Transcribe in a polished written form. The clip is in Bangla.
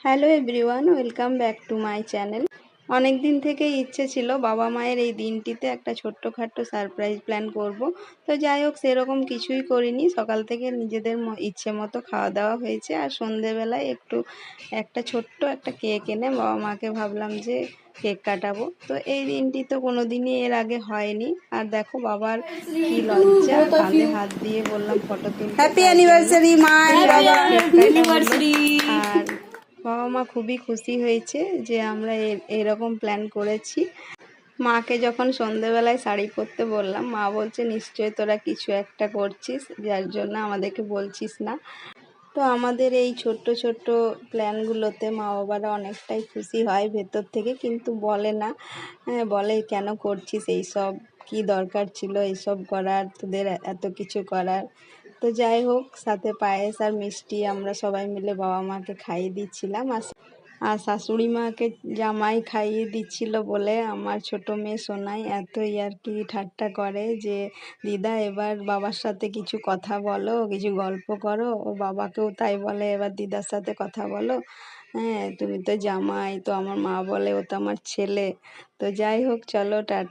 Hello everyone, welcome back to my channel. অনেক দিন থেকে ইচ্ছে ছিল বাবা মায়ের এই দিনটিতে একটা ছোট্টখাট্টো সারপ্রাইজ প্ল্যান করব। তো যাই হোক, সেরকম কিছুই করিনি। সকাল থেকে নিজেদের ইচ্ছে মতো খাওয়া দাওয়া হয়েছে, আর সন্ধেবেলায় একটা ছোট্ট একটা কেক এনে বাবা মাকে ভাবলাম যে কেক কাটাবো। তো এই দিনটি তো কোনো দিনই এর আগে হয়নি। আর দেখো, বাবার কি লজ্জা, কাঁধে হাত দিয়ে বললাম ফটো তুলতে। হ্যাপি অ্যানিভার্সারি মা। আর বাবা মা খুবই খুশি হয়েছে যে আমরা এরকম প্ল্যান করেছি। মাকে যখন সন্ধেবেলায় শাড়ি পরতে বললাম, মা বলছে নিশ্চয়ই তোরা কিছু একটা করছিস, যার জন্য আমাদেরকে বলছিস না। তো আমাদের এই ছোট্ট ছোট্ট প্ল্যানগুলোতে মা বাবারা অনেকটাই খুশি হয় ভেতর থেকে, কিন্তু বলে না। বলে কেন করছিস এইসব, কি দরকার ছিল এইসব করার, তোদের এত কিছু করার। তো যাই হোক, সাথে পায়েস আর মিষ্টি আমরা সবাই মিলে বাবা মাকে খাইয়ে দিচ্ছিলাম। আর শাশুড়ি মাকে জামাই খাইয়ে দিচ্ছিল বলে আমার ছোট মেয়ে সোনাই এত ইয়ার্কি ঠাট্টা করে যে, দিদা এবার বাবার সাথে কিছু কথা বলো, কিছু গল্প করো। ও বাবাকেও তাই বলে, এবার দিদার সাথে কথা বলো। হ্যাঁ, তুমি তো জামাই, তো আমার মা বলে ও তো আমার ছেলে। তো যাই হোক, চলো টাটা।